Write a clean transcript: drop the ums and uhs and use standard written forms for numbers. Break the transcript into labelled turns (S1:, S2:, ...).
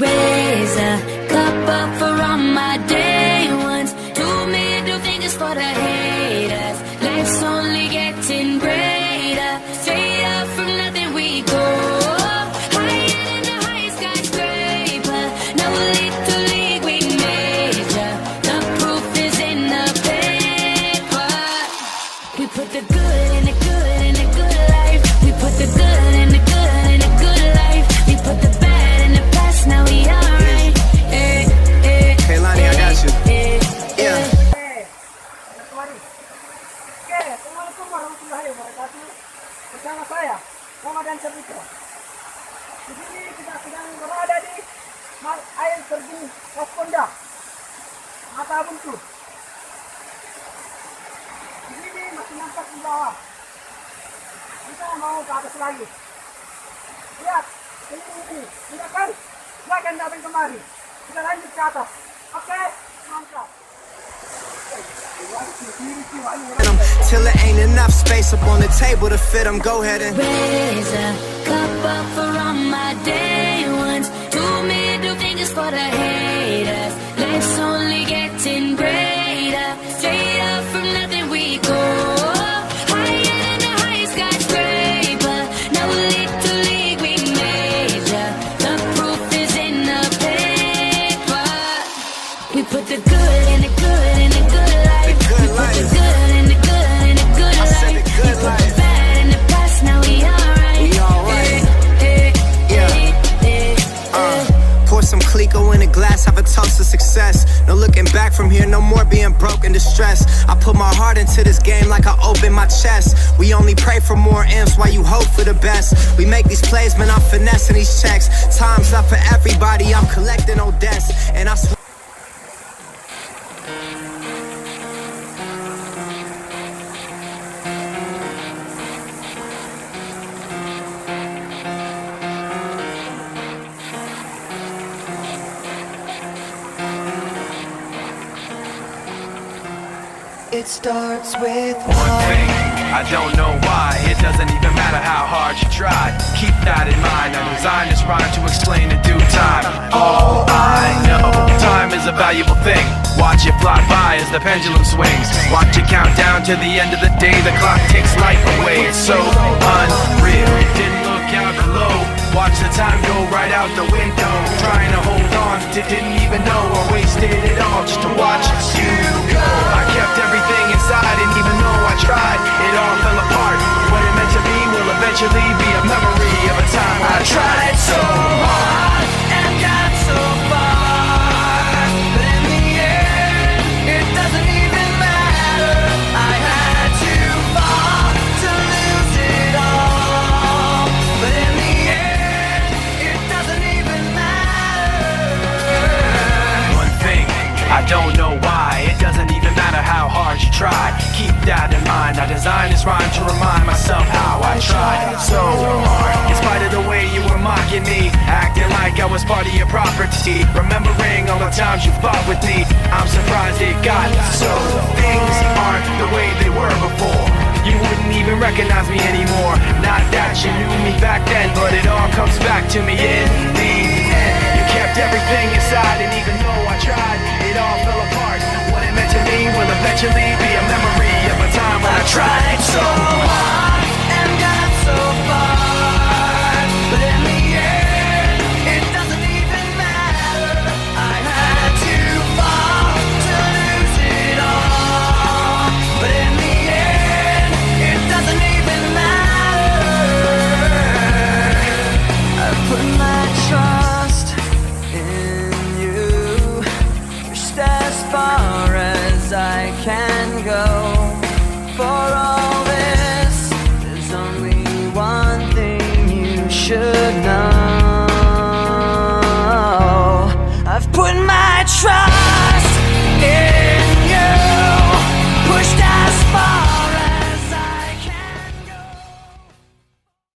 S1: Raise a cup up for all my day ones. 2 middle fingers for the haters. Life's only getting greater. Straight up from nothing we go. Higher than the highest skyscraper. No little league we major. The proof is in the paper. We put the good in the good in the good life. We put the good in the good in the good life. We put the bad in the past, now we alright.
S2: Hey Lonnie, I got you. Yeah.
S3: Assalamualaikum warahmatullahi wabarakatuh. Bersama saya, Muhammad dan Sekitar. Di sini kita sedang berada di air terjun Wasuponda, matabuntu. Di sini masih nampak di bawah. Kita mau ke atas lagi. Lihat, ini. Silakan, silakan datang kemari. Kita lanjut ke atas. Oke, mantap.
S2: Till it ain't enough space up on the table to fit them. Go ahead and
S1: raise a cup up for all my day ones. 2 middle fingers for the haters. Life's only getting greater. Straight up from nothing we go. Higher than the highest skyscraper. No little league we major. The proof is in the paper. We put the good in the good in the good life. We put the good in the good in the good life. We put the bad in the past, now we alright.
S2: we alright. Pour some Clico in a glass, have a toast to success. No looking back from here, no more being broke and distressed. I put my heart into this game like I open my chest. We only pray for more M's while you hope for the best. We make these plays, man, I'm finessing these checks. Time's up for everybody, I'm collecting old debts. And I swear
S4: it starts with
S5: one thing, I don't know why. It doesn't even matter how hard you try. Keep that in mind. I designed this rhyme to explain in due time. All I know, time is a valuable thing. Watch it fly by as the pendulum swings. Watch it count down to the end of the day. The clock takes life away. It's so unreal. Didn't look out below. Watch the time go right out the window. Trying to hold on to didn't even know I wasted it all just to watch you go. I kept everything inside and even though I tried, it all fell apart. What it meant to be will eventually be a memory of a time I tried so hard and got so far. But in the end, it doesn't even matter. I had to fall to lose it all. But in the end, it doesn't even matter. One thing, I don't know why. It doesn't even matter how hard you try. Keep that in mind. I designed this rhyme to remind myself how I tried so hard. In spite of the way you were mocking me, acting like I was part of your property, remembering all the times you fought with me, I'm surprised it got so. Things aren't the way they were before. You wouldn't even recognize me anymore. Not that you knew me back then, but it all comes back to me in the end. You kept everything inside, and even though I tried, it all fell apart. What it meant to me will eventually be a memory of a time when I tried so hard and got so far. But in the end, it doesn't even matter. I had to fall to lose it all. But in the end, it doesn't even matter. I put my trust in you, pushed as far as I can go.